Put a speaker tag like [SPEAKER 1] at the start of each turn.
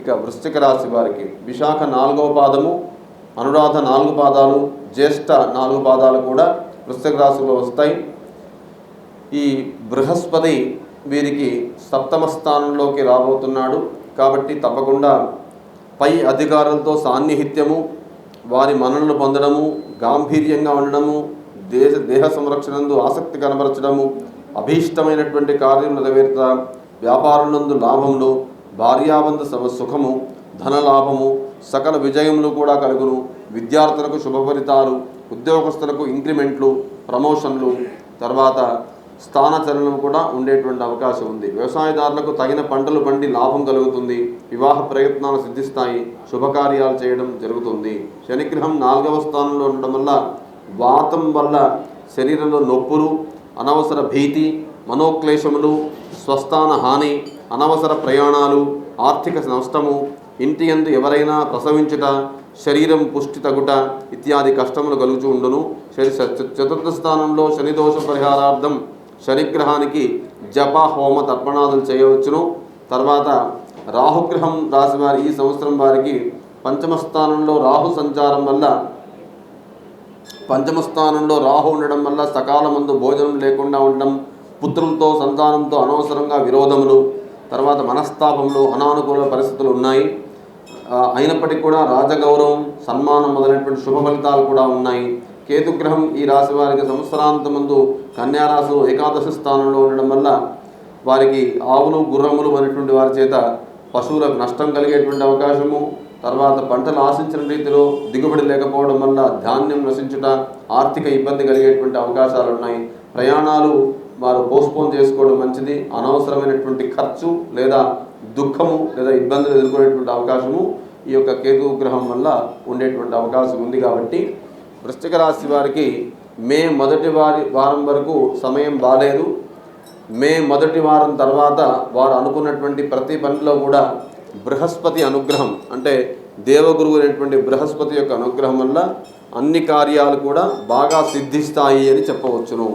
[SPEAKER 1] ఇక వృశ్చిక రాశి వారికి విశాఖ 4వ పాదము, అనురాధ 4 పాదాలు, జ్యేష్ఠ 4 పాదాలు కూడా వృశ్చిక రాశిలో వస్తాయి. ఈ బృహస్పతి వీరికి సప్తమ స్థానంలోకి రాబోతున్నాడు కాబట్టి తప్పకుండా పై అధికారులతో సాన్నిహిత్యము, వారి మన్ననలు పొందడము, గాంభీర్యంగా ఉండడము, దేహ సంరక్షణందు ఆసక్తి కనబరచడము, అభీష్టమైనటువంటి కార్యం నెరవేర్త, వ్యాపారులందు లాభములు, భార్యాబంధ సుఖము, ధనలాభము, సకల విజయములు కూడా కలుగును. విద్యార్థులకు శుభఫలితాలు, ఉద్యోగస్తులకు ఇంక్రిమెంట్లు, ప్రమోషన్లు, తర్వాత స్థానచలనం కూడా ఉండేటువంటి అవకాశం ఉంది. వ్యవసాయదారులకు తగిన పంటలు పండి లాభం కలుగుతుంది. వివాహ ప్రయత్నాలు సిద్ధిస్తాయి. శుభకార్యాలు చేయడం జరుగుతుంది. శనిగ్రహం 4వ స్థానంలో ఉండడం వల్ల వాతం వల్ల శరీరంలో నొప్పులు, అనవసర భీతి, మనోక్లేశములు, స్వస్థాన హాని, అనవసర ప్రయాణాలు, ఆర్థిక నష్టము, ఇంటి యందు ఎవరైనా ప్రసవించుట, శరీరం పుష్టి తగుట ఇత్యాది కష్టములు కలుగుతూ ఉండును. చతుర్థ స్థానంలో శనిదోష పరిహారార్థం శనిగ్రహానికి జప హోమ తర్పణాదులు చేయవచ్చును. తర్వాత రాహుగ్రహం రాశి వారి ఈ సంవత్సరం వారికి పంచమ స్థానంలో రాహు సంచారం వల్ల, పంచమ స్థానంలో రాహు ఉండడం వల్ల సకాలమందు భోజనం లేకుండా ఉండడం, పుత్రులతో సంతానంతో అనవసరంగా విరోధములు, తర్వాత మనస్తాపములు, అనానుకూల పరిస్థితులు ఉన్నాయి. అయినప్పటికీ కూడా రాజగౌరవం, సన్మానం మొదలైనటువంటి శుభ ఫలితాలు కూడా ఉన్నాయి. కేతుగ్రహం ఈ రాశి వారికి సంవత్సరాంతమందు కన్యారాశిలో ఏకాదశి స్థానంలో ఉండడం వల్ల వారికి ఆవులు, గుర్రములు అనేటువంటి వారి చేత పశువులకు నష్టం కలిగేటువంటి అవకాశము, తర్వాత పంటలు ఆశించిన రీతిలో దిగుబడి లేకపోవడం వల్ల ధాన్యం నశించుట, ఆర్థిక ఇబ్బంది కలిగేటువంటి అవకాశాలు ఉన్నాయి. ప్రయాణాలు వారు పోస్ట్పోన్ చేసుకోవడం మంచిది. అనవసరమైనటువంటి ఖర్చు లేదా దుఃఖము లేదా ఇబ్బందులు ఎదుర్కొనేటువంటి అవకాశము ఈ యొక్క కేతుగ్రహం వల్ల ఉండేటువంటి అవకాశం ఉంది. కాబట్టి వృశ్చిక రాశి వారికి మే మొదటి వారం వరకు సమయం బాలేదు. మే మొదటి వారం తర్వాత వారు అనుకున్నటువంటి ప్రతి పనిలో కూడా బృహస్పతి అనుగ్రహం, అంటే దేవగురువు అనేటువంటి బృహస్పతి యొక్క అనుగ్రహం వల్ల అన్ని కార్యాలు కూడా బాగా సిద్ధిస్తాయి అని చెప్పవచ్చును.